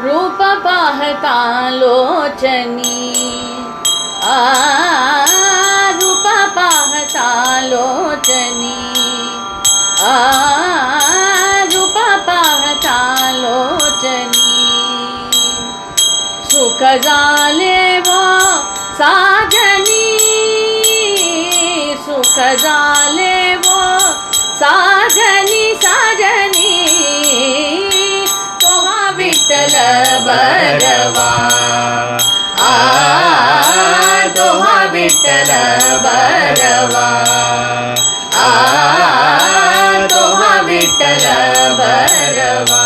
रूप पाहता लोचनी रूप पाहता लोचनी रूप पाहता लोचनी सुख झाले वो साजनी सुख झाले वो साजनी साजनी विठ्ठल बरवा तोहा विठ्ठल बरवा तोहा विठ्ठल बरवा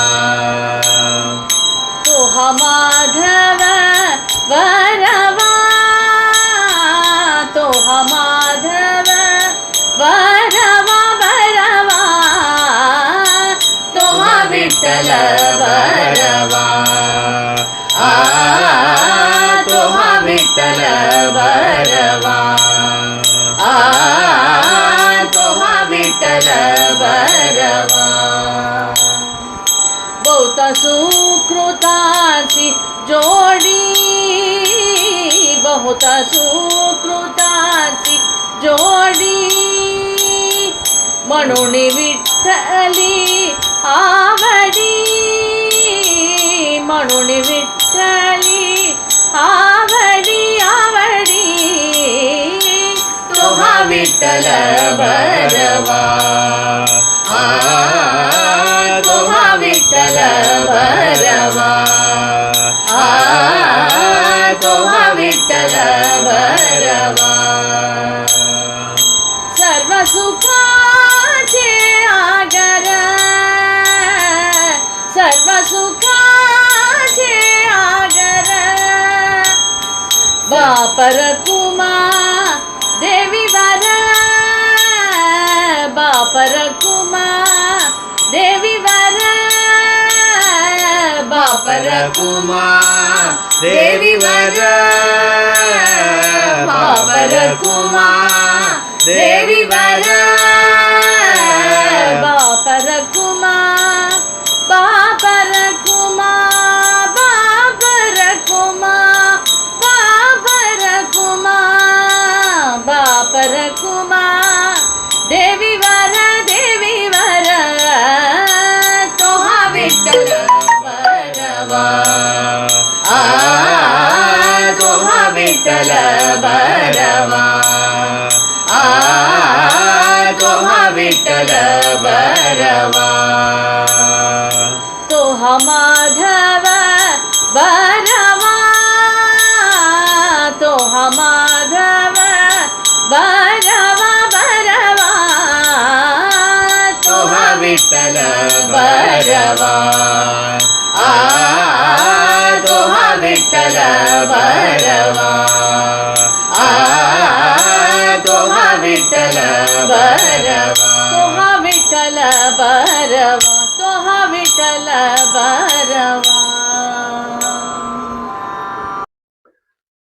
तोहा माधव बरवा तोहा माधव बरवा बरवा तोहा विठ्ठल बरवा तोहा विठ्ठल बरवा तोहा विठ्ठल बरवा बहुत सुकृताची जोडी बहुत सुकृताची जोडी म्हणून विठ्ठली आवडी म्हणून विठ्ठली आवडी आवडी तोहा विठ्ठल बरवा तोहा विठ्ठल बरवा तोहा विठ्ठल बरवा सर्व सुखाचे आगर सर्व सुखाचे आगर बापर कुमा देवी वर बापर कुमा देवी वर बापर कुमा देवी वर बापर कुमा देवी वर बापर कुमा बापर कुमा बापर कुमा बापर कुमा बापर कुमा देवी वर तोहा विठ्ठल बरवा तोहा विठ्ठल बरवा तोहा विठ्ठल बरवा तोहा माधव बरवा तोहा माधव बरवा बरवा तोहा विठ्ठल बरवा तोहा विठ्ठल बरवा तोहा विठ्ठल बरवा तोहा विठ्ठल बरवा तोहा विठ्ठल बरवा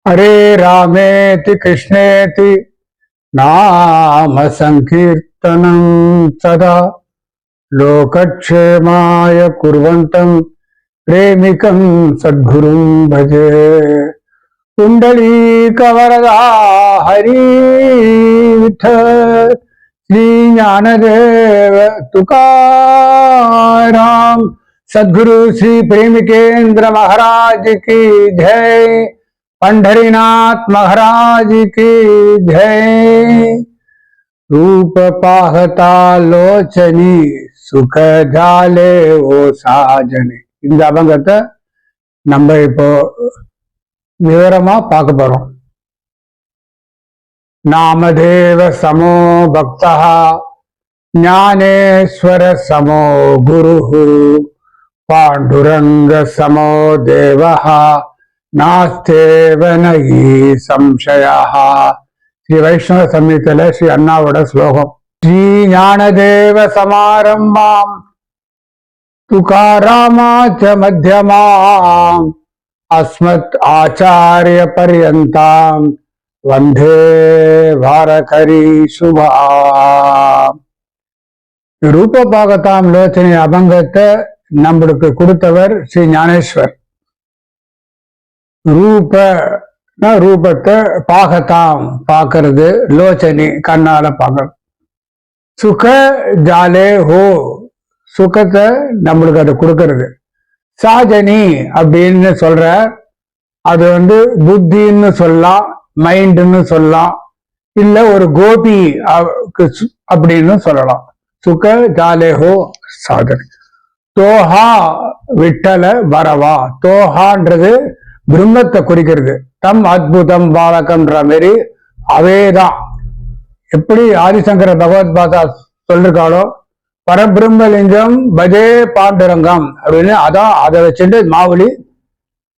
हरे रामेति कृष्णेति नाम संकीर्तनं सदा लोकक्षेमाय कुर्वन्तं प्रेमिकं सद्गुरुं भजे पुंडलीकवरदा हरि विठ्ठल श्री ज्ञानदेव तुकाराम सद्गुरु श्री प्रेमिकेंद्र महाराज की जय पंढरीनाथ महाराज की जय रूप पाहता लोचनी सुख जाले ओ साजनी இந்த அபங்கத்தை நம்ம இப்போ விவரமா பார்க்க போறோம். नामदेव समो भक्तः ज्ञानेश्वर समो गुरुः पांडुरंग समो देवः नास्तेव नहि संशयः. श्री वैष्णव संहितेल श्री अण्णावोड श्लोकम. श्री ज्ञानदेव समारंभाम तुकारामाच मध्यमाम अस्मत् आचार्य पर्यन्ताम वंदे भारकरी शुभा. ரூப பாகதாம் லோச்சனை அபங்கத்தை நம்மளுக்கு கொடுத்தவர் ஸ்ரீ ஞானேஸ்வர். ரூபத்தை பாகதாம் பார்க்கறது, லோச்சனி கண்ணால பார்க்கறது. சுக ஜாலே ஹோ, சுகத்தை நம்மளுக்கு அது கொடுக்கறது. சாஜனி அப்படின்னு சொல்ற, அது புத்தின்னு சொல்லலாம், மைண்டுன்னு சொல்லலாம், இல்ல ஒரு கோபி அப்படின்னு சொல்லலாம். சுக ஜாலேஹோ சாதனை. தோஹா விட்டல வரவா, தோஹான்றது பிரம்மத்தை குறிக்கிறது. தம் அத்புதம் பாலகம்ன்ற மாதிரி அவேதான். எப்படி ஆதிசங்கர பகவத் பாதா சொல்லிருக்காளோ, பரபிரம்மலிங்கம் பஜே பாண்டுரங்கம் அப்படின்னு, அதான் அதை வச்சுட்டு மாவுலி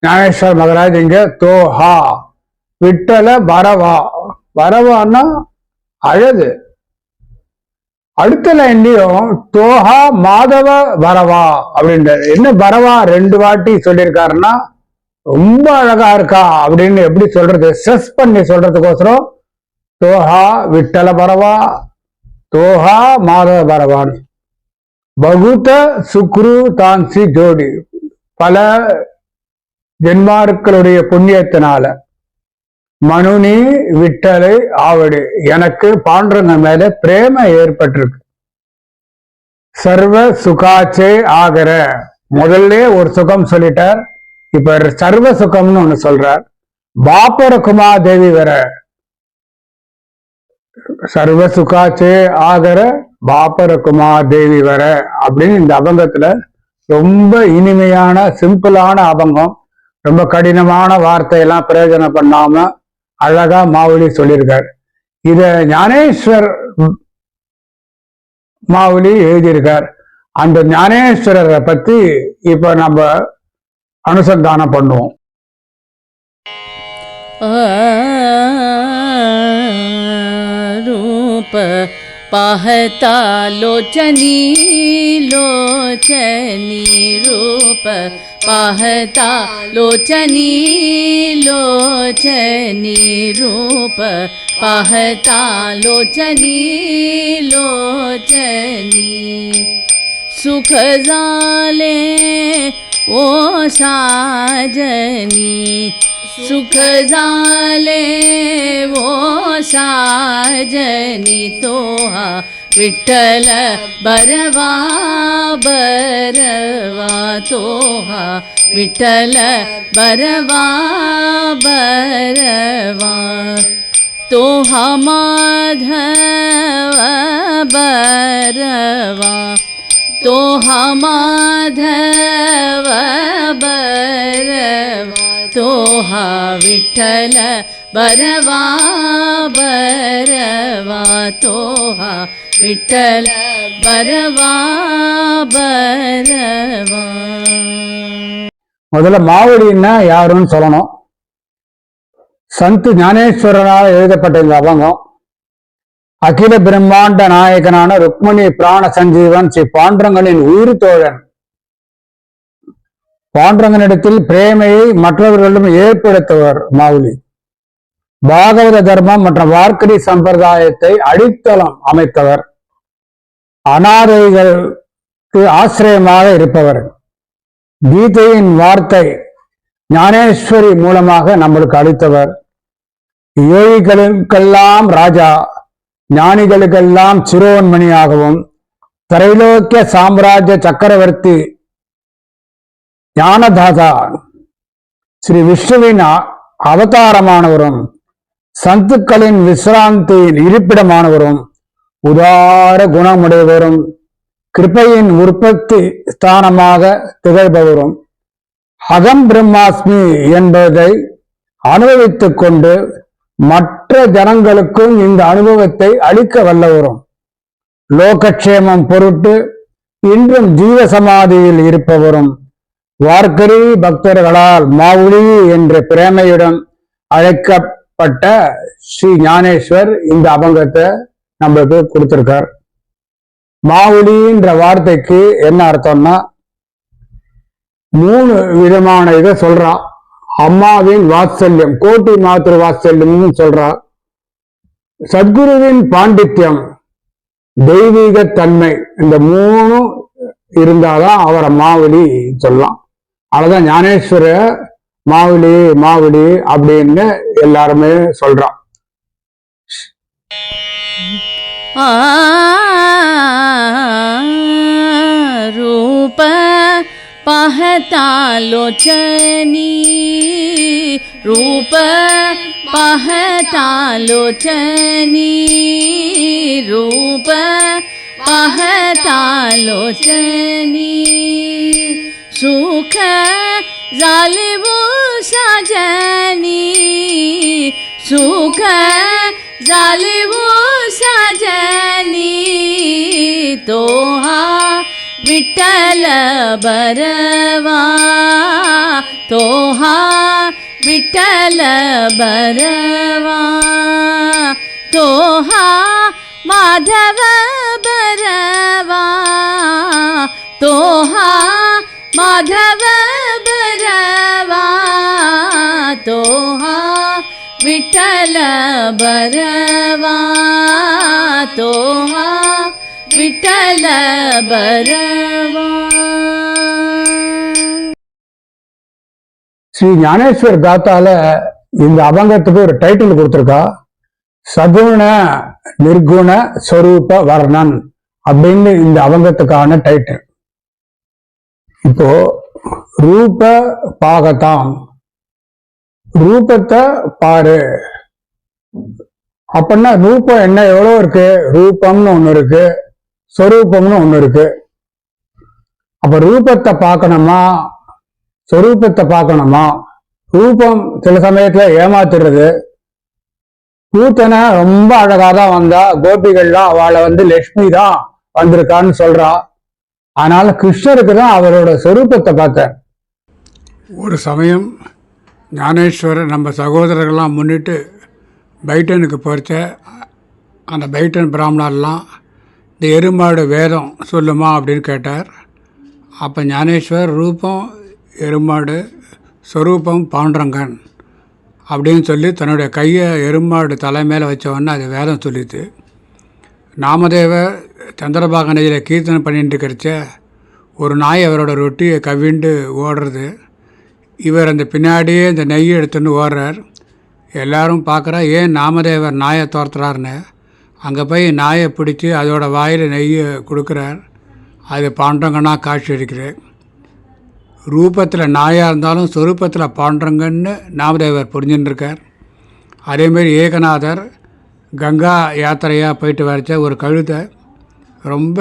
ஞானேஸ்வர் மகராஜ் இங்க தோஹா விட்டல வரவா. வரவான்னா அழகு. அடுத்த லைன்லயும் தோஹா மாதவ வரவா அப்படின்றாரு. என்ன வரவா 2 வாட்டி சொல்லியிருக்காருன்னா, ரொம்ப அழகா இருக்கா அப்படின்னு எப்படி சொல்றது, ஸ்ட்ரெஸ் பண்ணி சொல்றதுக்கோசரம் தோஹா விட்டல பரவா, தோஹா மாதவ பரவான். பகுத சுக்ரு தான்சி ஜோடி, பல ஜென்மாக்களுடைய புண்ணியத்தினால மனுனி விட்டலை ஆவடு, எனக்கு பாண்டுரங்க மேல பிரேம ஏற்பட்டிருக்கு. சர்வ சுகாச்சே ஆகிற, முதல்ல ஒரு சுகம் சொல்லிட்டார், இப்ப சர்வ சுகம்னு ஒண்ணு சொல்றார். பாப்பர குமாதேவி வர, சர்வ சுகாச்சே ஆகிற பாப்பர குமாதேவி வர அப்படின்னு இந்த அபங்கத்துல ரொம்ப இனிமையான சிம்பிளான அபங்கம். ரொம்ப கடினமான வார்த்தையெல்லாம் பிரயோஜனம் பண்ணாம அழகா மாவுலி சொல்லியிருக்கார். இத ஞானேஸ்வர் மாவுலி எழுதியிருக்கார். அந்த ஞானேஸ்வரரை பத்தி இப்ப நம்ம அனுசந்தானம் பண்ணுவோம். ரூப பாஹதா லோச்சனி லோச்சனி, ரூப பாஹதா லோச்சனி லோச்சனி, ரூப பாஹதா லோச்சனி லோச்சனி. सुख झाले ओ साजनी, सुख झाले ओ साजनी, तोहा विठ्ठल बरवा बरवा, तोहा विठ्ठल बरवा बरवा, तोहा माधव बरवा, तोहा माधव बरवा, तोहा विठ्ठल बरवा बरवा, तोहा विठ्ठल बरवा बरवा. முதல்ல மாவடின்னா யாருன்னு சொல்லணும். சந்து ஞானேஸ்வரனால் எழுதப்பட்ட இந்த அபங்கம் அகில பிரம்மாண்ட நாயகனான ருக்மணி பிராண சஞ்சீவன் ஸ்ரீ பாண்டுரங்கனின் உயிர் தோழன். பாண்டுரங்கனிடத்தில் பிரேமையை மற்றவர்களிடம் ஏற்படுத்துவர் மாவுலி. பாகவத தர்மம் மற்றும் வார்க்கடி சம்பிரதாயத்தை அடித்தளம் அமைத்தவர். அநாதைகளுக்கு ஆசிரியமாக இருப்பவர். கீதையின் வார்த்தை ஞானேஸ்வரி மூலமாக நம்மளுக்கு அளித்தவர். யோகிகளுக்கெல்லாம் ராஜா, ஞானிகளுக்கெல்லாம் சிரோன்மணியாகவும், திரைலோக்கிய சாம்ராஜ்ய சக்கரவர்த்தி ஞானதாதா ஸ்ரீ விஷ்ணுவின் அவதாரமானவரும், சந்துக்களின் விசிராந்தியின் இருப்பிடமானவரும், உதார குணமுடையவரும், கிருபையின் உற்பத்தி ஸ்தானமாக திகழ்பவரும், அகம் பிரம்மாஸ்மி என்பதை அனுபவித்துக் கொண்டு மற்ற ஜனங்களுக்கும் இந்த அனுபவத்தை அளிக்க வல்லவரும், லோகக்ஷேமம் பொருட்டு இன்றும் ஜீவ சமாதியில் இருப்பவரும், வார்க்கரி பக்தர்களால் மாவுலி என்ற பிரேமையுடன் அழைக்கப்பட்ட ஸ்ரீ ஞானேஸ்வர் இந்த அபங்கத்தை நம்மளுக்கு கொடுத்திருக்கார். மாவுலின்ற வார்த்தைக்கு என்ன அர்த்தம்னா, 3 விதமான இதை சொல்றான். அம்மாவின் வாத்சல்யம், கோட்டி மாத்திரு வாத்சல்யம்னு சொல்றா. சத்குருவின் பாண்டித்யம், தெய்வீகத்தன்மை, இந்த மூணும் இருந்தாதான் அவரை மாவுளி சொல்லலாம். அதுதான் ஞானேஸ்வர மாவுளி மாவுளி அப்படின்னு எல்லாருமே சொல்றான். रूप पाहता लोचनी, रूप पाहता लोचनी, रूप पाहता लोचनी, सुख जालिबू साजनी, सुख जालिबू साजनी, तोहा विठ्ठल बरवा, तोहा विठ्ठल बरवा, तोहा माधव बरवा, तोहा माधव बरवा, तोहा विठ्ठल बरवा, तोहा विठ्ठल बरवा. ஸ்ரீ ஞானேஸ்வர் காத்தால இந்த அபங்கத்துக்கு ஒரு டைட்டில் கொடுத்திருக்கா, சகுண நிர்குண ஸ்வரூப வர்ணன் அப்படின்னு இந்த அபங்கத்துக்கான டைட்டில். இப்போ ரூப பாகத்தான், ரூபத்தை பாரு அப்படின்னா ரூபம் என்ன எவ்வளவு இருக்கு, ரூபம்னு ஒண்ணு இருக்கு, ஸ்வரூபம்னு ஒண்ணு இருக்கு. அப்ப ரூபத்தை பார்க்கணுமா ஸ்வரூபத்தை பார்க்கணுமா? ரூபம் சில சமயத்துல ஏமாத்துறது. கூத்தனை ரொம்ப அழகாதான் வந்தா, கோபிகள்லாம் அவளை லட்சுமி தான் வந்திருக்கான்னு சொல்றா. அதனால கிருஷ்ணருக்கு தான் அவரோட ஸ்வரூபத்தை பார்த்தார். ஒரு சமயம் ஞானேஸ்வரர் நம்ம சகோதரர்கள்லாம் முன்னிட்டு பைட்டனுக்கு போகிறச்ச அந்த பைட்டன் பிராமணர்லாம் இந்த எருமாடு வேதம் சொல்லுமா அப்படின்னு கேட்டார். அப்போ ஞானேஸ்வர் ரூபம் எருமாடு, ஸ்வரூபம் பாண்டரங்கன் அப்படின்னு சொல்லி தன்னுடைய கையை எருமாடு தலை மேலே வச்சவொன்னே அது வேதம் சொல்லிது. நாமதேவர் சந்திரபாக நதியில் கீர்த்தனை பண்ணிட்டு இருக்கிறச்ச ஒரு நாய் அவரோட ரொட்டியை கவிண்டு ஓடுறது. இவர் அந்த பின்னாடியே இந்த நெய்யை எடுத்துன்னு ஓடுறார். எல்லாரும் பார்க்குறா, ஏன் நாமதேவர் நாயை துரத்துறாருன்னு. அங்கே போய் நாயை பிடிச்சி அதோட வாயில் நெய்யை கொடுக்குறார். அது பாண்டரங்கனாக காட்சி அளிக்கிறார். ரூபத்தில் நாயாக இருந்தாலும் சொரூபத்தில் பாண்டரங்கன்னு நாமதேவர் புரிஞ்சுட்டுருக்கார். அதேமாரி ஏகநாதர் கங்கா யாத்திரையாக போயிட்டு வரைச்ச ஒரு கழுதை ரொம்ப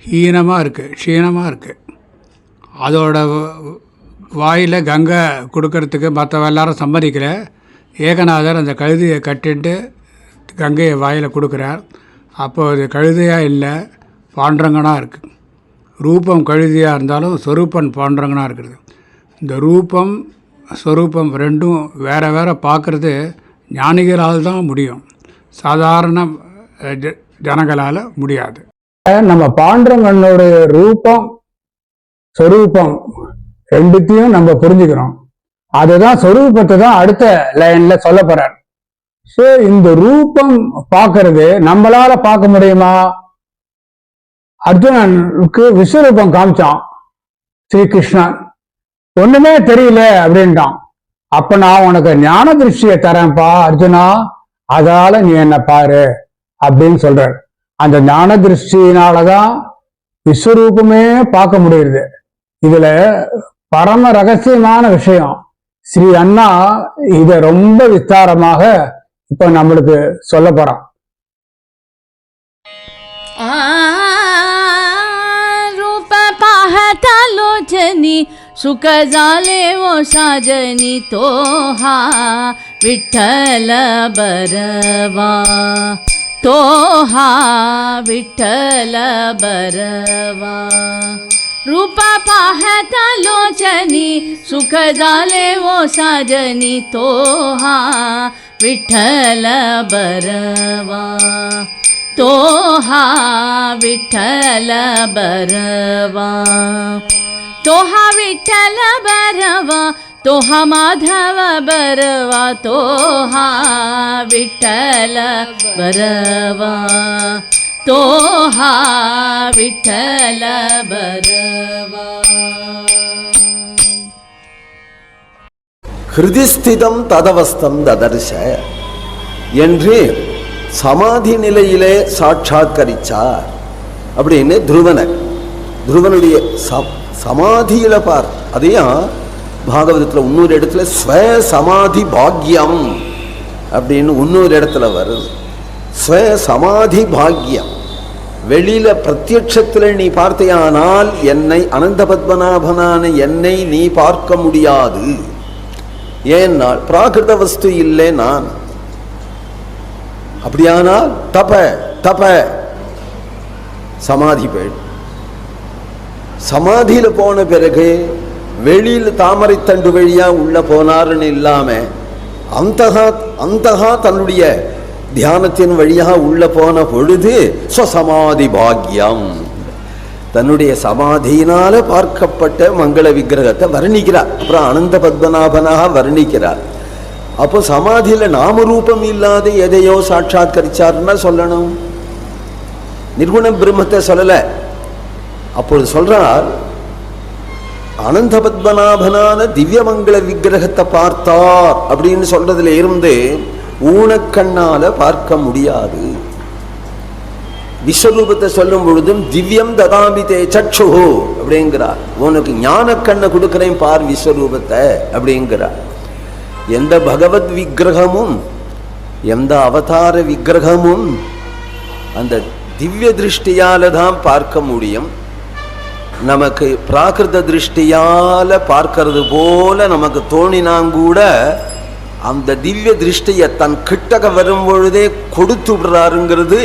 ஹீனமாக இருக்குது, க்ஷீணமாக இருக்குது. அதோட வாயில் கங்கை கொடுக்கறதுக்கு மற்ற எல்லாரும் சம்மதிக்கல. ஏகநாதர் அந்த கழுதையை கட்டிட்டு கங்கையை வாயில் கொடுக்குறார். அப்போது அது கழுதையாக இல்லை, பாண்டரங்கனாக இருக்குது. ரூபம் கழுதியாக இருந்தாலும் ஸ்வரூபன் பாண்டரங்கனாக இருக்குது. இந்த ரூபம் ஸ்வரூபம் ரெண்டும் வேறு வேறு பார்க்குறது ஞானிகளால் தான் முடியும், சாதாரண ஜனங்களால் முடியாது. நம்ம பாண்டரங்கனுடைய ரூபம் ஸ்வரூபம் ரெண்டுத்தையும் நம்ம புரிஞ்சுக்கிறோம். அதுதான் ஸ்வரூபத்தை தான் அடுத்த லைன்ல சொல்ல போறார். ஸோ இந்த ரூபம் பார்க்கறது நம்மளால பார்க்க முடியுமா? அர்ஜுனனுக்கு விஸ்வரூபம் காமிச்சான் ஸ்ரீகிருஷ்ணன், ஒண்ணுமே தெரியல அப்படின்ட்டான். அப்ப நான் உனக்கு ஞான திருஷ்டியை தரேன்ப்பா அர்ஜுனா, அதால நீ என்ன பாரு அப்படின்னு சொல்றார். அந்த ஞான திருஷ்டினாலதான் விஸ்வரூபமே பார்க்க முடியுது. இதுல பரம ரகசியமான விஷயம். ஸ்ரீ அண்ணா இத ரொம்ப விஸ்தாரமாக இப்ப நம்மளுக்கு சொல்ல போறான். रूप पाहता लोचनी, सुख झाले वो साजनी, तोहा विठ्ठल बरवा, तोहा विठ्ठल बरवा. रूप पाहता लोचनी, सुख झाले वो साजनी, तोहा विठ्ठल बरवा, तोहा विठ्ठल बरवा, तोहा विठ्ठल बरवा, तोहा माधव बरवा, तोहा विठ्ठल बरवा, तो हा विठ्ठल बरवा. ஹிருதிஸ்திதம் ததவஸ்தம் ததர்ஷ என்று சமாதி நிலையிலே சாட்சாத்கரிச்சார் அப்படின்னு துருவனுடைய சமாதியில பார். அதையும் பாகவதத்தில் இன்னொரு இடத்துல ஸ்வ சமாதி பாக்யம் அப்படின்னு இன்னொரு இடத்துல வருது. ஸ்வ சமாதி பாக்யம். வெளியில பிரத்யட்சத்தில் நீ பார்த்தையானால் என்னை அனந்த பத்மநாபனான என்னை நீ பார்க்க முடியாது. ஏன்னால் பிராகிருத வஸ்து இல்லை நான். அப்படியானால் தப தப சமாதி போயிடும். சமாதியில போன பிறகு வெளியில் தாமரை தண்டு வழியா உள்ள போனாருன்னு இல்லாம அந்தகா தன்னுடைய தியானத்தின் வழியாக உள்ள போன பொழுது ஸ்வசமாதி பாக்யம், தன்னுடைய சமாதியினால பார்க்கப்பட்ட மங்கள விக்கிரகத்தை வர்ணிக்கிறார். அப்புறம் அனந்த பத்மநாபனாக வர்ணிக்கிறார். அப்போ சமாதியில நாமரூபம் இல்லாத எதையோ சாட்சாத்கரிச்சார்னா சொல்லணும், நிர்குண பிரம்மத்தை சொல்லல. அப்பொழுது சொல்றார், அனந்த பத்மநாபனான திவ்யமங்கள விக்கிரகத்தை பார்த்தார் அப்படின்னு சொல்றதுல இருந்து ஊனக்கண்ணால பார்க்க முடியாது. விஸ்வரூபத்தை சொல்லும் பொழுதும் திவ்யம் ததாமிதே சக்ஷு அப்படிங்கிறார். உனக்கு ஞான கண்ணை கொடுக்கிறேன் பார் விஸ்வரூபத்தை அப்படிங்கிறார். எந்த பகவத் விக்கிரகமும் எந்த அவதார விக்கிரகமும் அந்த திவ்ய திருஷ்டியால தான் பார்க்க முடியும். நமக்கு பிராகிருத திருஷ்டியால பார்க்கறது போல நமக்கு தோணினாங்கூட அந்த திவ்ய திருஷ்டியை தன் கிட்டக வரும் பொழுதே கொடுத்து விடுறாருங்கிறது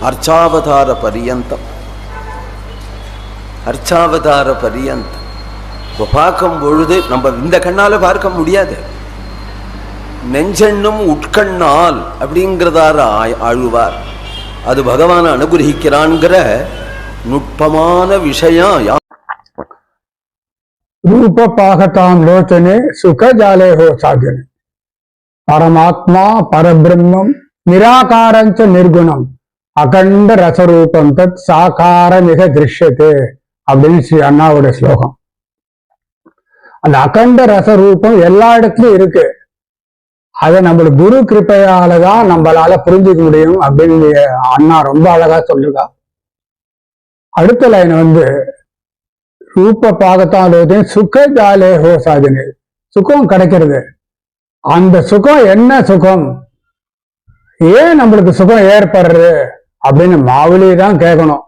அர்ச்சாவதார பரியந்தம். அர்ச்சாவதார பரியந்தம் இப்போ பார்க்கும் பொழுது நம்ம இந்த கண்ணால பார்க்க முடியாது. நெஞ்செண்ணும் உட்கண்ணால் அப்படிங்கிறதார ஆழ்வார். அது பகவானை அனுகிரகிக்கிறான்கிற நுட்பமான விஷயம். ரூப பாகதாம் லோச்சனே சுக ஜாலே ஹோ சாதனை பரமாத்மா பரபிரம்மம் நிராகாரஞ்ச நிர்குணம் அகண்ட ரசரூபம் தத் சாகார மிக திருஷ்யத்தே அப்படின்னு ஸ்ரீ அண்ணாவோட ஸ்லோகம். அந்த அகண்ட ரசரூபம் எல்லா இடத்துலயும் இருக்கு. அதை நம்மளுக்கு குரு கிருப்பையால தான் நம்மளால புரிஞ்சுக்க முடியும் அப்படின்னு அண்ணா ரொம்ப அழகா சொல்லிருக்கா. அடுத்த லைன் ரூப பாகத்தான் சுக ஜாலே ஹோ சாதனை, சுகம் கிடைக்கிறது. அந்த சுகம் என்ன சுகம், ஏன் நம்மளுக்கு சுகம் ஏற்படுறது அப்படின்னு மாவுளி தான் கேட்கணும்.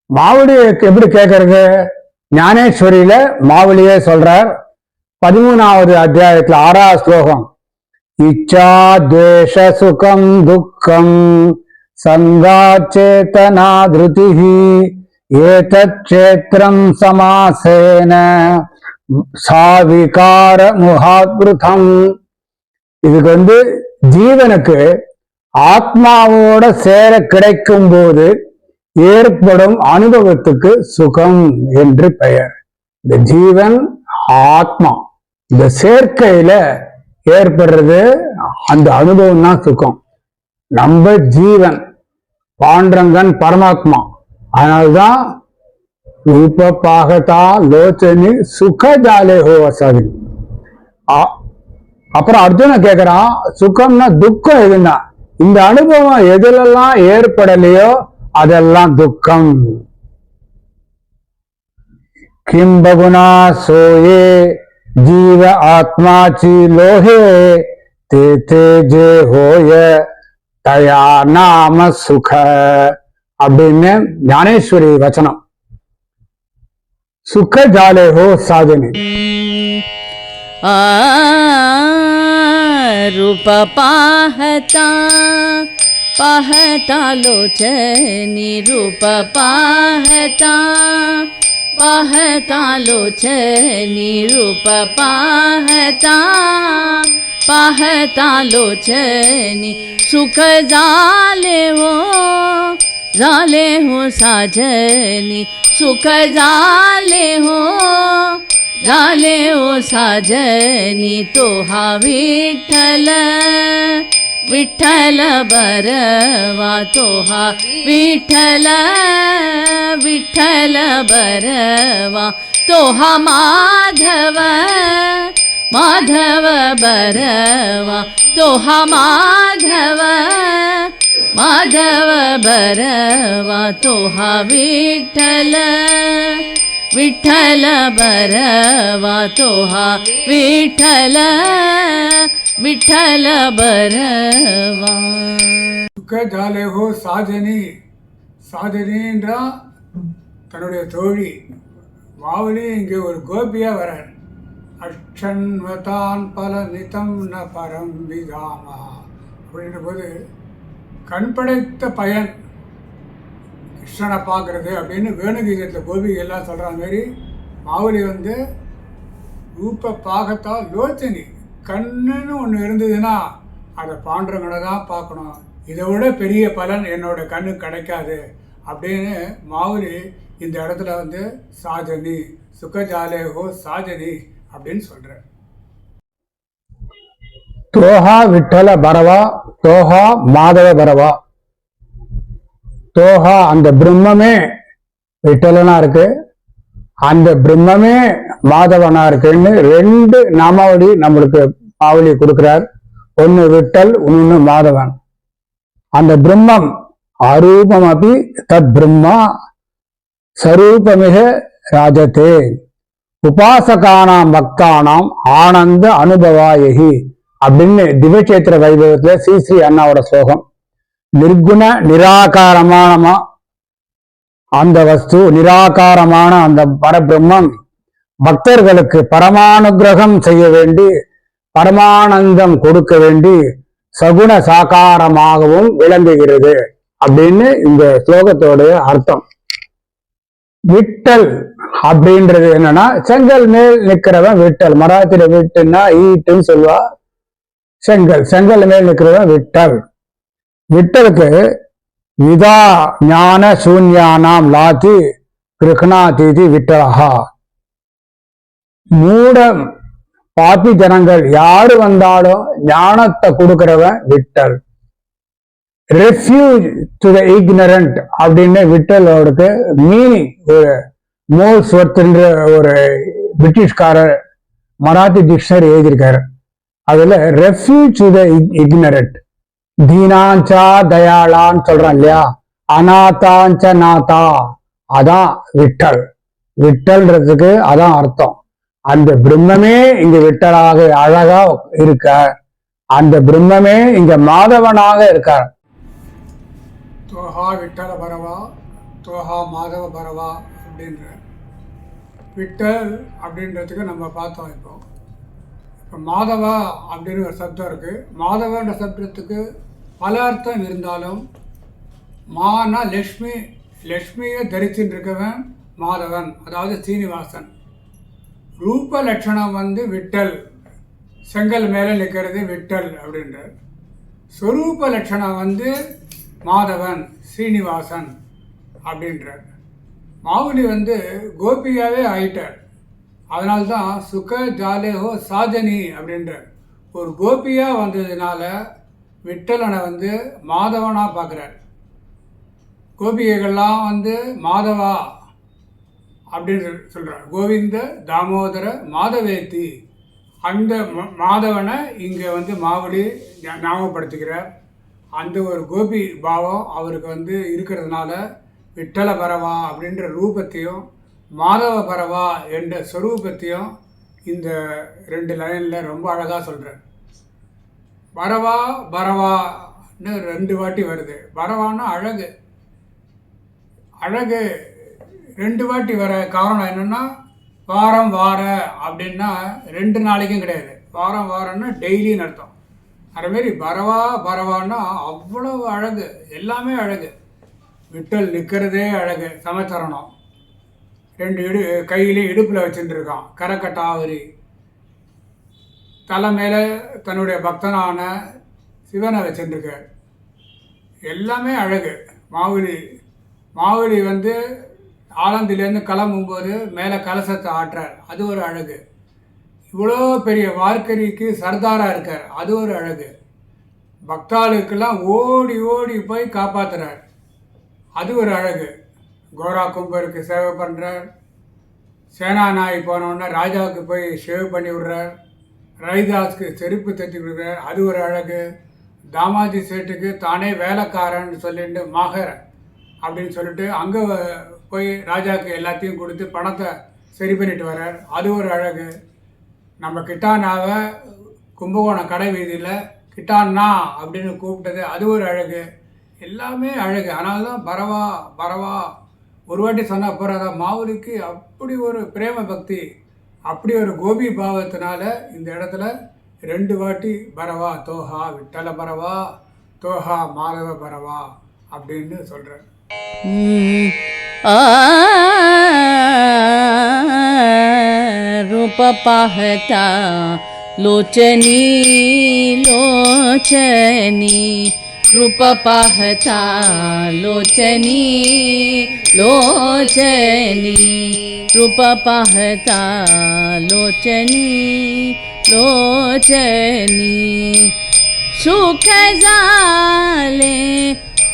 மாவுளி எப்படி கேட்கறது? ஞானேஸ்வரியில மாவுளியே சொல்றார். 13வது அத்தியாயத்துல 6வது ஸ்லோகம், இச்சா துவேஷ சுகம் துக்கம் சங்காச்சேதனா திருதிஹி ஏதச்சேத்ரம் சமாசேன சாவிகார முகாத்ருதம். இதுக்கு ஜீவனுக்கு ஆத்மாவோட சேர கிடைக்கும் போது ஏற்படும் அனுபவத்துக்கு சுகம் என்று பெயர். இந்த ஜீவன் ஆத்மா இந்த சேர்க்கையில ஏற்படுறது அந்த அனுபவம் தான் சுகம். நம்ம ஜீவன் பாண்டரங்கன் பரமாத்மா. அதனால்தான் ரூப பாகதா லோச்சனி சுக ஜாலே ஹோ வசாதி. அப்புறம் அர்ஜுன கேக்குறான், சுகம்னா துக்கம் எதுன்னா, இந்த அனுபவம் எதுலெல்லாம் ஏற்படலையோ அதெல்லாம் துக்கம். கிம் பகுனா சோயே ஜீவ ஆத்மாச்சி லோஹே தே தேஜே ஹோய தயா நாம சுக அப்படின்னு ஞானேஸ்வரி வச்சனம். சுக ஜாலே ஹோ சாதனை. रूप पाहता पाहता लोचनी रूप पाहता पाहता लोचनी रूप पाहता पाहता लोचनी सुख जाले हो साजनी सुख जाले हो साजनी तो हा विठ्ठल विठ्ठल बरवा तोहा विठ्ठल विठ्ठल बरवा तोहा माधव माधव बरवा तोहा माधव माधव बरवा तोहा विठ्ठल विठ्ठल बरवा तोहा विठ्ठल विठ्ठल बरवा ஜாலே ஹோ சாஜனி. சாஜனின்றா தன்னுடைய தோழி மாவுளி இங்கே ஒரு கோபியா வரார். அக்ஷன்வதான் பலனிதம் ந பரம் விதாமா அப்படின்ற போது கண் படைத்த பயன் கிருஷ்ணனை பார்க்குறது அப்படின்னு வேணுகீதத்தில் கோபிகை எல்லாம் சொல்கிற மாதிரி மாவுளி வந்து ரூப பாகத்தால் லோச்சனி கண்ணுன்னு ஒன்று இருந்ததுன்னா அதை பாண்டவங்களை தான் பார்க்கணும், இதை விட பெரிய பலன் என்னோட கண்ணு கிடைக்காது அப்படின்னு மாவுளி இந்த இடத்துல வந்து சாஜனி சுகஜாலேஹோ சாஜனி அப்படின்னு சொல்கிறார். தோஹா விட்டல பரவா தோஹா மாதவ பரவா. தோஹா அந்த பிரம்மமே விட்டலனா இருக்கு, அந்த பிரம்மமே மாதவனா இருக்குன்னு ரெண்டு நாமாவளி நம்மளுக்கு மாவளி கொடுக்கிறார். ஒன்னு விட்டல், இன்னொன்னு மாதவன். அந்த பிரம்மம் அரூபம் அப்படி தத் பிரம்மா சரூபமிக ராஜதே உபாசகானாம் பக்தானாம் ஆனந்த அனுபவாயகி அப்படின்னு திவ்யக்ஷேத்திர வைபவத்துல ஸ்ரீ அண்ணாவோட ஸ்லோகம். நிர்குண நிராகாரமான அந்த வஸ்து, நிராகாரமான அந்த பரபிரம்மம் பக்தர்களுக்கு பரமானுகிரகம் செய்ய வேண்டி, பரமானந்தம் கொடுக்க வேண்டி சகுண சாகாரமாகவும் விளங்குகிறது அப்படின்னு இந்த ஸ்லோகத்தோடைய அர்த்தம். விட்டல் அப்படின்றது என்னன்னா செங்கல் மேல் நிற்கிறவன் விட்டல். மராத்திர விட்டுன்னா ஈட்டுன்னு சொல்லுவா. செங்கல் செங்கல் மேல் நிற்கிறவன் விட்டல். விட்டலுக்கு விதா ஞான சூன்யானாம் லாத்தி கிருஷ்ணாதீதி விட்டலஹா. மூடம் பாப்பி ஜனங்கள் யாரு வந்தாலும் ஞானத்தை கொடுக்கிறவன் Vitthal. Refuge to the ignorant அப்படின்னு விட்டலோடுக்கு மீனிங் ஒரு மோல்ஸ்வர்த்ன்ற ஒரு பிரிட்டிஷ்காரர் மராத்தி டிக்ஷனரி எழுதியிருக்காரு. அதுல ரெஃப்யூஜ் டு த இக்னரண்ட், தீனாஞ்சா தயாளான்னு சொல்றான் இல்லையா, அநாதாஞ்ச நாதா, அதான் விட்டல். விட்டல்ன்றதுக்கு அதான் அர்த்தம். அந்த பிரம்மமே இங்க விட்டலாக அழகா இருக்கார், அந்த பிரம்மமே இங்க மாதவனாக இருக்கார். தோஹா விட்டல பரவா தோஹா மாதவ பரவா அப்படின்ற விட்டல் அப்படின்றதுக்கு நம்ம பார்த்தோம். இப்போ மாதவா அப்படின்னு ஒரு சப்தம் இருக்கு. மாதவன்ற சப்தத்துக்கு பல அர்த்தம் இருந்தாலும் மானா லக்ஷ்மி, லக்ஷ்மியை தரிச்சுட்டு இருக்கவன் மாதவன், அதாவது சீனிவாசன். ரூப லட்சணம் வந்து விட்டல், செங்கல் மேலே நிற்கிறது விட்டல் அப்படின்றார். ஸ்வரூப லட்சணம் வந்து மாதவன் ஸ்ரீனிவாசன் அப்படின்றார். மாவுளி வந்து கோபியாவே ஆயிட்டார். அதனால்தான் சுக ஜாலேஹோ சாஜனி அப்படின்றார். ஒரு கோபியா வந்ததுனால விட்டலனை வந்து மாதவனா பார்க்குறார். கோபிகைகள்லாம் வந்து மாதவா அப்படின்னு சொல்கிறார். கோவிந்த தாமோதர மாதவேத்தி, அந்த மாதவனை இங்கே வந்து மாவுளி ஞாபகப்படுத்துகிறார். அந்த ஒரு கோபி பாவம் அவருக்கு வந்து இருக்கிறதுனால விட்டல பரவா அப்படின்ற ரூபத்தையும் மாதவ பரவா என்ற ஸ்வரூபத்தையும் இந்த ரெண்டு லைனில் ரொம்ப அழகாக சொல்கிறார். பரவா பரவான்னு ரெண்டு வாட்டி வருது. பரவான்னா அழகு, அழகு ரெண்டு வாட்டி வர காரணம் என்னென்னா வாரம் வார அப்படின்னா 2 நாளைக்கும் கிடையாது. வாரம் வாரம்னா டெய்லின்னு அர்த்தம். அதுமாரி பரவா பரவான்னா அவ்வளவு அழகு, எல்லாமே அழகு. விட்டல் நிற்கிறதே அழகு, சமச்சரணம். 2 கையிலே இடுப்பில் வச்சுட்டுருக்கான் கரக்கட்டாவரி. தலை மேலே தன்னுடைய பக்தனான சிவனை வச்சுட்டுருக்கார். எல்லாமே அழகு. மாவுளி வந்து ஆலந்திலேருந்து கிளம்பும்போது மேலே கலசத்தை ஆட்டுறார், அது ஒரு அழகு. இவ்வளோ பெரிய வார்க்கரிக்கு சர்தாராக இருக்கார், அது ஒரு அழகு. பக்தாளுக்கெல்லாம் ஓடி ஓடி போய் காப்பாற்றுறார். அது ஒரு அழகு. கோரா கும்பருக்கு சேவை பண்ணுறார். சேனாநாயகி போனவுடனே ராஜாவுக்கு போய் சேவ் பண்ணி விடுறார். ரவிதாஸ்க்கு செருப்பு தட்டி விடுறார். அது ஒரு அழகு. தாமாஜி சேட்டுக்கு தானே வேலைக்காரன்னு சொல்லிட்டு மகர் அப்படின்னு சொல்லிட்டு அங்கே போய் ராஜாவுக்கு எல்லாத்தையும் கொடுத்து பணத்தை சரி பண்ணிட்டு வர்றார். அது ஒரு அழகு. நம்ம கிட்டானாவை கும்பகோணம் கடை வீதியில் கிட்டான்னா அப்படின்னு கூப்பிட்டது அது ஒரு அழகு. எல்லாமே அழகு. அதனால தான் பரவா பரவா ஒரு வாட்டி சொன்னால் போகிறதா. மாவுலிக்கு அப்படி ஒரு பிரேம பக்தி, அப்படி ஒரு கோபி பாவத்தினால இந்த இடத்துல 2 வாட்டி பரவா தோஹா விட்டல பரவா தோஹா மாதவ பரவா அப்படின்னு சொல்கிறார். रूप पाहता लोचनी लोचनी, रूप पाहता लोचनी लोचनी, रूप पाहता लोचनी लोचनी, सुख झाले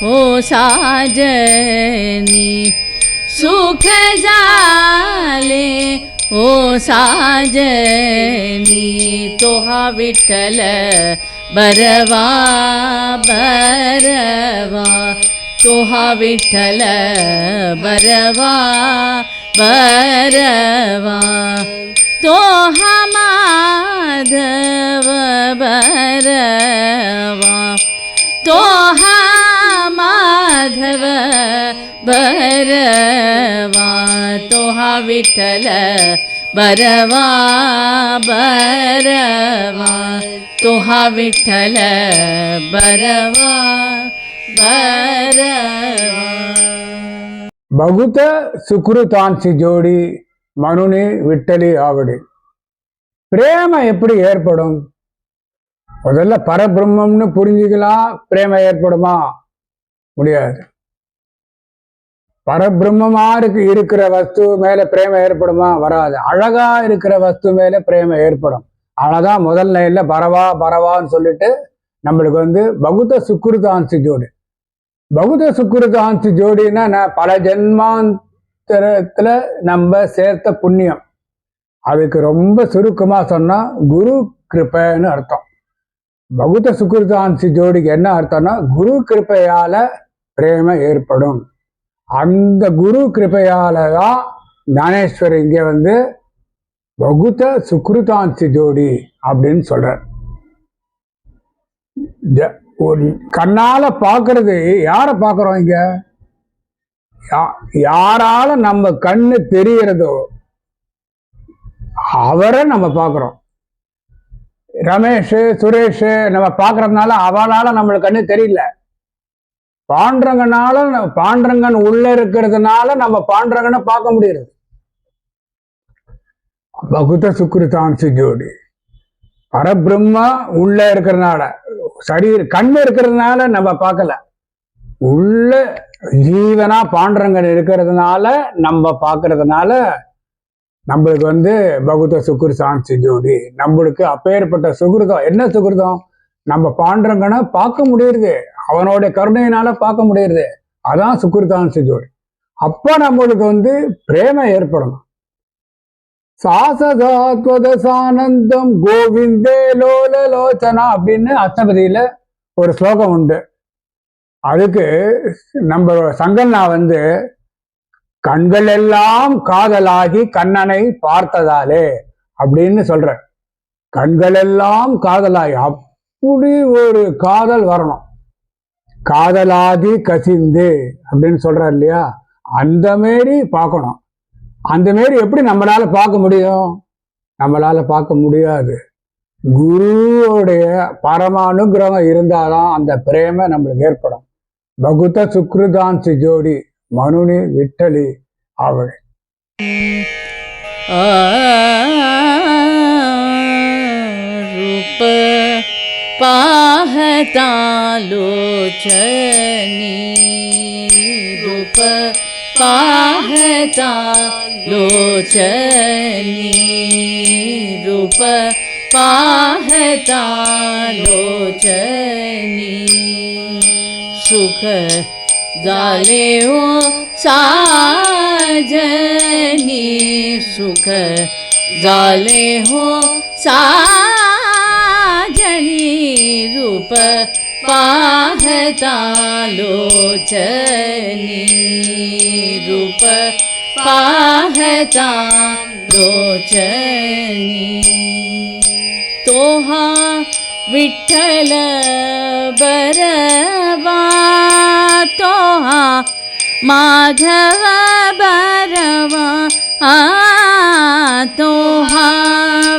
हो साजनी, सुख झाले हो साजनी, तोहा विठ्ठल बरवा बरवा, तोहा विठ्ठल बरवा बरवा, तोहा माधव बरवा, तोहा माधव बरवा, तोहा विठ्ठल बरवा बरवा, तोहा विठ्ठल बरवा बरवा. பகுத சுக்ருதான்சி ஜோடி மனுனி விட்டலி ஆவடி. பிரேம எப்படி ஏற்படும்? முதல்ல பரபிரம்மம்னு புரிஞ்சுக்கலாம். பிரேம ஏற்படுமா? முடியாது. பரபிரம்மமா இருக்கிற வஸ்து மேல பிரேம ஏற்படுமா? வராது. அழகா இருக்கிற வஸ்து மேல பிரேம ஏற்படும். அழகா முதல் லைன்ல பரவா பரவான்னு சொல்லிட்டு நம்மளுக்கு பகுத சுக்ருதான்சி ஜோடி. பகுத சுக்ருதான்சி ஜோடின்னா பல ஜென்மாந்தரத்துல நம்ம சேர்த்த புண்ணியம். அதுக்கு ரொம்ப சுருக்கமா சொன்னா குரு கிருபைன்னு அர்த்தம். பகுத சுக்ருதான்சி ஜோடிக்கு என்ன அர்த்தம்னா குரு கிருபையால பிரேம ஏற்படும். அந்த குரு கிருபையால தான் ஞானேஸ்வர் இங்கே பகுத சுக்ருதான்சி ஜோடி அப்படின்னு சொல்றார். கண்ணால பாக்குறது யார பாக்குறோம்? இங்க யாரால நம்ம கண்ணு தெரியறதோ அவரை நம்ம பாக்குறோம். ரமேஷ் சுரேஷ் நம்ம பாக்குறதுனால அவனால நம்மளுக்கு கண்ணு தெரியல. பாண்டரங்கனால பாண்டரங்கன் உள்ள இருக்கிறதுனால நம்ம பாண்டரங்கனை பார்க்க முடியுது. பகுத சுக்ருதான்சி ஜோடி பரபிரம்மா உள்ள இருக்கிறதுனால, கண்ணு இருக்கிறதுனால நம்ம பார்க்கல. உள்ள ஜீவனா பாண்டரங்கன் இருக்கிறதுனால நம்ம பார்க்கறதுனால நம்மளுக்கு பகுத சுக்ருதான்சி ஜோடி. நம்மளுக்கு அப்பேற்பட்ட சுகிருதம். என்ன சுகிருதம்? நம்ம பாண்டரங்கனை பார்க்க முடியுது, அவனோட கருணையினால பார்க்க முடியுது. அதான் சுக்ருதான்சி ஜோடி. அப்ப நம்மளுக்கு பிரேம ஏற்படணும். சாசதாத்வதசானந்தம் கோவிந்தே லோல லோச்சனா அப்படின்னு அஷ்டபதியில ஒரு ஸ்லோகம் உண்டு. அதுக்கு நம்ம சங்கண்ணா கண்கள் எல்லாம் காதலாகி கண்ணனை பார்த்ததாலே அப்படின்னு சொல்ற. கண்கள் எல்லாம் காதலாகி அப்படி ஒரு காதல் வரணும். காதலாகி கசிந்து அப்படின்னு சொல்ற இல்லையா? அந்த மாரி பார்க்கணும். அந்த மாரி எப்படி நம்மளால பார்க்க முடியும்? நம்மளால பார்க்க முடியாது. குருவோடைய பரமானுகிரகம் இருந்தாலும் அந்த பிரேம நம்மளுக்கு ஏற்படும். பகுத சுக்ருதான்சி ஜோடி மனுனி விட்டலி ஆவடி. रूप पाहता लोचनी, रूप पाहता लोचनी, रूप पाहता लोचनी सुख झाले हो साजनी सुख झाले हो साजनी रूप पाहता लोचनी रूप पाहता लोचनी तोहा विठ्ठल बरवा तोहा माधव बरवा तोहा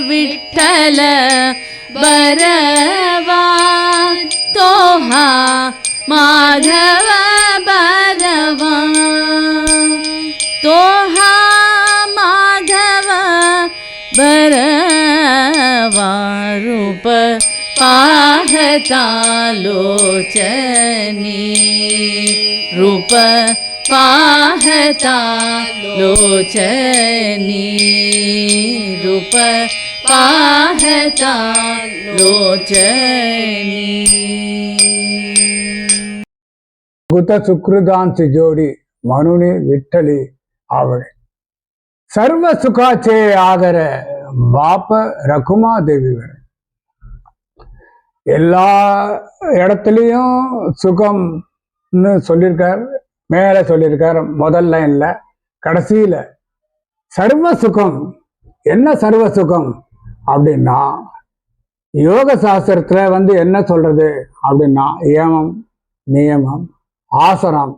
विठ्ठल बरवा तोहा माधव बरवा तोहा माधव बरवा रूप पाहता लोचनी रूप पाहता लोचनी रूप पाहता लोचनी गुत सुकृदांची जोडी मनुनी विठ्ठली आवडे सर्व सुखाचे आगर बाप रकुमा देवी वर எல்லா இடத்துலையும் சுகம்னு சொல்லியிருக்கார். மேலே சொல்லியிருக்கார் முதல் லைன்ல, கடைசியில சர்வ சுகம். என்ன சர்வ சுகம் அப்படின்னா, யோக சாஸ்திரத்துல என்ன சொல்றது அப்படின்னா, ஏமம் நியமம் ஆசனம்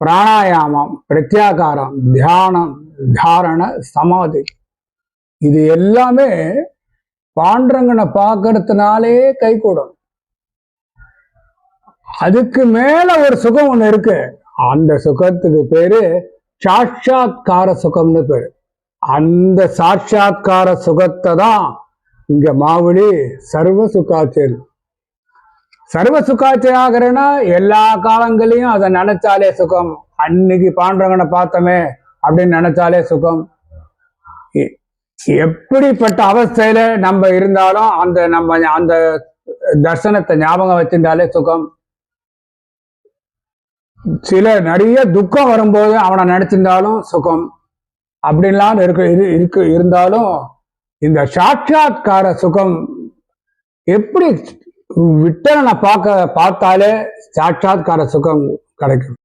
பிராணாயாமம் பிரத்யாகாரம் தியானம் தாரண சமாதி, இது எல்லாமே பாண்டரங்கனை பார்க்கறதுனாலே கை கூடும். அதுக்கு மேல ஒரு சுகம் ஒண்ணு இருக்கு. அந்த சுகத்துக்கு பேரு சாட்சாத்கார சுகம்னு பேரு. அந்த சாட்சாத்கார சுகத்தை தான் இங்க மாவுளி சர்வ சுகாச்சேரி. சர்வ சுகாச்சே ஆகிறேன்னா எல்லா காலங்களையும் அதை நினைச்சாலே சுகம். அன்னைக்கு பாண்டரங்கனை பார்த்தோமே அப்படின்னு நினைச்சாலே சுகம். எப்படிப்பட்ட அவஸ்தையில நம்ம இருந்தாலும் அந்த தர்சனத்தை ஞாபகம் வச்சிருந்தாலே சுகம். சில நிறைய துக்கம் வரும்போது அவனை நினைச்சிருந்தாலும் சுகம். அப்படின்லாம் இருந்தாலும் இந்த சாட்சாத்கார சுகம் எப்படி விட்டலனை பார்த்தாலே சாட்சாத்கார சுகம் கிடைக்கும்.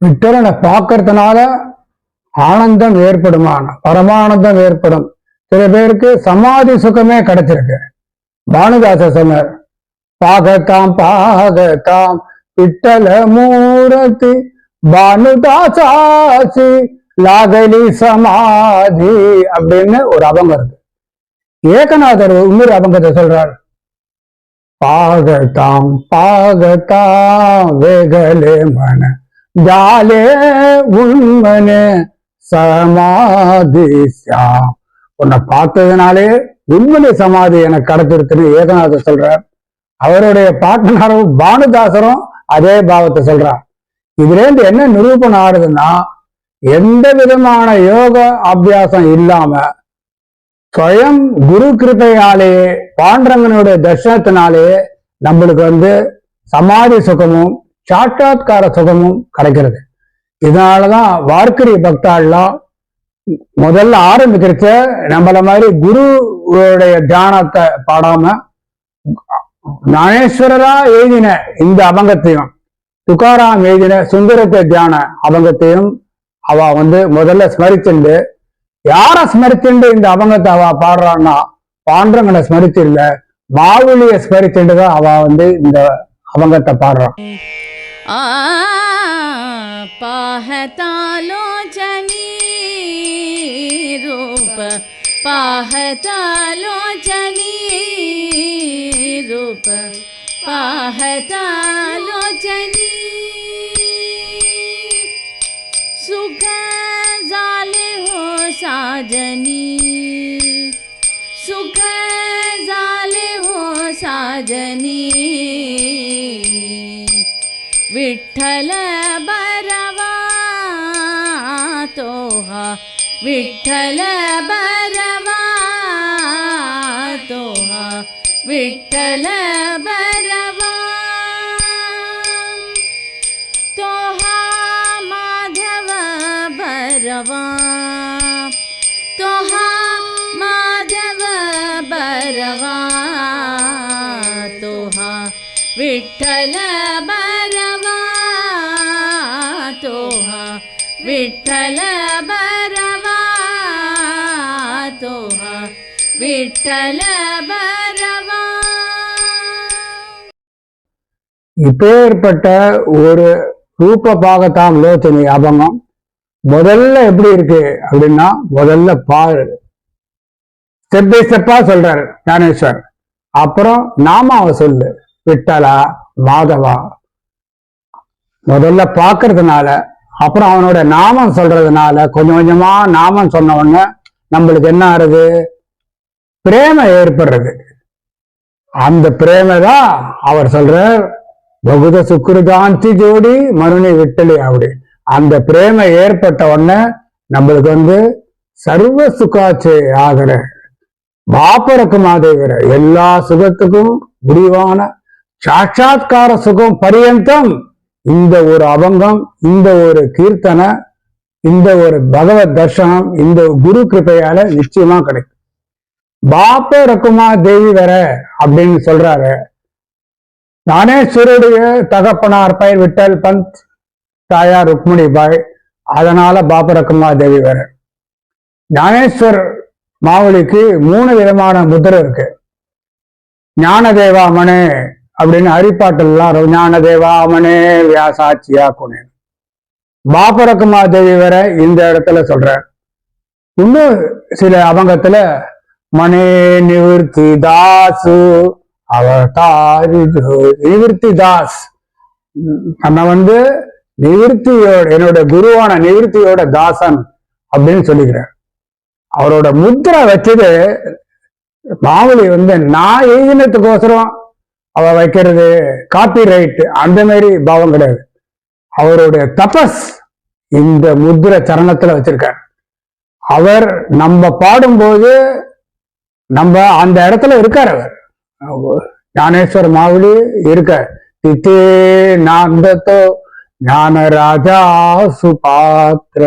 விட்டலனை பார்க்கறதுனால ஆனந்தம் ஏற்படுமான பரமானந்தம் ஏற்படும். சில பேருக்கு சமாதி சுகமே கிடைச்சிருக்கு. பானுதாசர் சொன்னார், பாகத்தாம் பாகத்தாம் விட்டல மூரத்தி பானுதாசாசி லாகலி சமாதி அப்படின்னு ஒரு அபங்கம் இருக்கு. ஏகநாதர் இன்னொரு அபங்கத்தை சொல்றார், பாகத்தாம் பாகத்தாம் வேகலே மன ஜாலே உண்மனே சமாதிஷா. உன்னை பார்த்ததுனாலே உண்மனை சமாதி எனக்கு கிடைச்சிருக்குன்னு ஏகநாதர் சொல்றார். அவருடைய பாட்டனாரும் பானுதாசரும் அதே பாவத்தை சொல்றார். இதுல இருந்து என்ன நிரூபணம் ஆறுதுன்னா, எந்த விதமான யோக அபியாசம் இல்லாம ஸ்வயம் குரு கிருபையாலேயே பாண்டரங்கனுடைய தர்சனத்தினாலேயே நம்மளுக்கு சமாதி சுகமும் சாட்சாத்கார சுகமும் கிடைக்கிறது. இதனாலதான் வார்க்கரி பக்தாள்லாம் முதல்ல ஆரம்பிக்கிறச்ச நம்மள மாதிரி குருவுடைய தியானத்தை பாடாம ஞானேஸ்வரரா எழுதின இந்த அபங்கத்தையும் துகாராம் எழுதின சுந்தரத்தை தியான அபங்கத்தையும் அவ முதல்ல ஸ்மரிச்சுண்டு, யார ஸ்மரிச்சுண்டு இந்த அபங்கத்தை அவ பாடுறான்னா பாண்டரங்கனை ஸ்மரிச்சு இல்ல, மாவுளிய ஸ்மரிச்சுண்டுதான் அவ இந்த அபங்கத்தை பாடுறான். पाहता लोचनी रूप पाहता लोचनी रूप पाहता लोचनी सुख झाले हो साजनी सुख झाले हो साजनी विठ्ठल बरवा तोहा विठ्ठल बरवा तोहा विठ्ठल बरवा तोहा माधव बरवा तोहा माधव बरवा तोहा विठ्ठल बरवा तोहा विठ्ठल बरवा तोहा विठ्ठल बरवा. இப்பேற்பட்ட ஒரு ரூப பாகத்தாம் லோச்சனை அபங்கம் முதல்ல எப்படி இருக்கு அப்படின்னா, முதல்ல பாரு, ஸ்டெப் பை ஸ்டெப்பா சொல்றாரு ஞானேஸ்வர். அப்புறம் நாமாவை சொல்லு, விட்டலா மாதவா. முதல்ல பாக்குறதுனால, அப்புறம் அவனோட நாமம் சொல்றதுனால, கொஞ்சம் கொஞ்சமா நாமம் சொன்ன உடனே நம்மளுக்கு என்ன ஆறுது, பிரேம ஏற்படுறது. அந்த பிரேம தான் அவர் சொல்றார், பகுத சுக்ருதாந்தி ஜோடி மருணி விட்டலி அப்படி. அந்த பிரேம ஏற்பட்ட உடனே நம்மளுக்கு சர்வ சுகாச்சே ஆகிற பாப்பரக்கு மாதேவிர எல்லா சுகத்துக்கும் முடிவான சாட்சாத்கார சுகம் பரியந்தம் இந்த ஒரு அபங்கம், இந்த ஒரு கீர்த்தனை, இந்த ஒரு பகவத் தர்சனம், இந்த குரு கிருப்பையால நிச்சயமா கிடைக்கும். பாப்ப ரகுமா தேவி வர அப்படின்னு சொல்றாரு. ஞானேஸ்வருடைய தகப்பனார் பெயர் விட்டல் பந்த், தாயார் ருக்மிணி பாய். அதனால பாப்ப ரகுமா தேவி வர. ஞானேஸ்வர் மாவுளிக்கு 3 விதமான முத்திரை இருக்கு. ஞானதேவாமனே அப்படின்னு ஹரிப்பாட்டெல்லாம் ஞானதேவாமனே வியாசாட்சியா குணே. பாப்ப ரகுமா தேவி வர இந்த இடத்துல சொல்ற. இன்னும் சில அபங்கத்துல மனே நிவர்த்தி தாசு அவதாரி நிவர்த்தி தாஸ், நம்ம நிவர்த்தியோட என்னோட குருவான நிவர்த்தியோட தாசன் அப்படின்னு சொல்லிக்கிறார். அவரோட முத்திரை வச்சது மாவுளி நான் எழுதினத்துக்கோசரம் அவ வைக்கிறது காப்பி ரைட் அந்த மாதிரி பாவம் கிடையாது. அவருடைய தபஸ் இந்த முத்திரை சரணத்துல வச்சிருக்கார். அவர் நம்ம பாடும்போது நம்ம அந்த இடத்துல இருக்கார். அவர் ஞானேஸ்வர் மாவுளி இருக்க. தித்தே நாந்தோ ஞான ராஜா சுபாத்திர.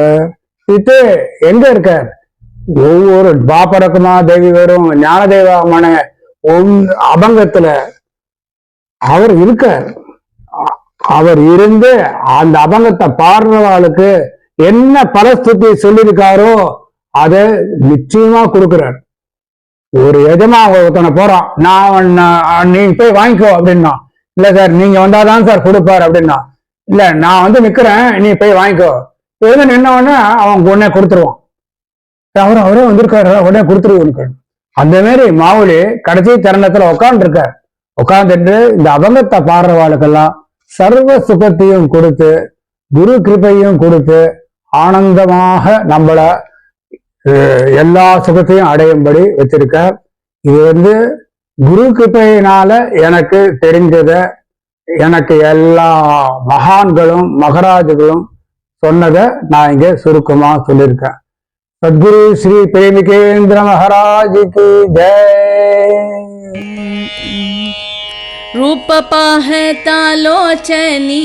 தித்தே எங்க இருக்கார்? ஒவ்வொரு பாப்பரக்குமா தேவி வரும் ஞானதேவாமன அபங்கத்துல அவர் இருக்கார். அவர் இருந்து அந்த அபங்கத்தை பாடுறவாளுக்கு என்ன பலஸ்துதி சொல்லியிருக்காரோ அதை நிச்சயமா கொடுக்கிறார். ஒரு எஜமா ஒருத்தனை போறான், நீ போய் வாங்கிக்கோ அப்படின்னா, இல்ல சார் நீங்க வந்தாதான் சார் கொடுப்பார் அப்படின்னா, இல்ல நான் நிக்கிறேன் நீ போய் வாங்கிக்கோ. நின்ன உடனே அவன் உடனே கொடுத்துருவான். அவரே வந்திருக்காரு உடனே கொடுத்துருவாரு. அந்த மாதிரி மாவுளி கடைசி தருணத்துல உட்காந்துருக்கார். உட்காந்துட்டு இந்த அபங்கத்தை பாடுறவாளுக்கெல்லாம் சர்வ சுகத்தையும் கொடுத்து குரு கிருபையும் கொடுத்து ஆனந்தமாக நம்மள எல்லா சுகத்தையும் அடையும்படி வச்சிருக்கார். இது குரு கிருபையினால எனக்கு தெரிஞ்சத எனக்கு எல்லா மகான்களும் மகராஜர்களும் சொன்னதை நான் இங்க சுருக்கமா சொல்லியிருக்கேன். சத்குரு ஸ்ரீ பிரேமிகேந்திர மகாராஜுக்கு ஜெய். रूप पाहता लोचनी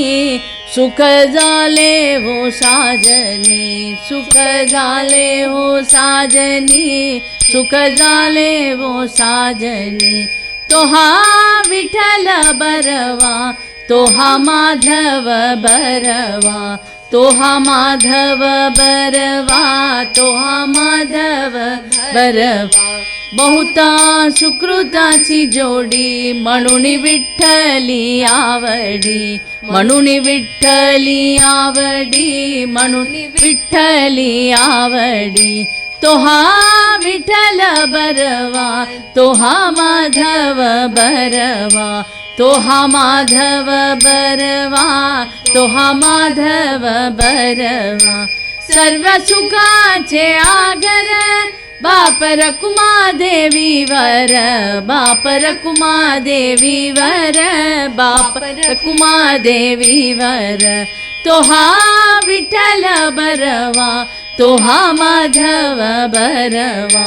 सुख जाले हो साजनी सुख जाले हो साजनी सुख जाले हो साजनी तोहा विठ्ठल बरवा तोहा माधव बरवा तोहा माधव बरवा तोहा माधव बरवा बहुता सुकृतासी जोडी म्हणून विठ्ठली आवडी म्हणून विठ्ठली आवडी म्हणून विठ्ठली आवडी तोहा विठ्ठल बरवा तोहा माधव बरवा तोहा माधव बरवा तोहा माधव बरवा सर्व सुखाचे आगर बाप रकुमा देवी वर बाप रकुमा देवी वर बाप रकुमा देवी वर तोहा विठ्ठल बरवा तोहा माधव बरवा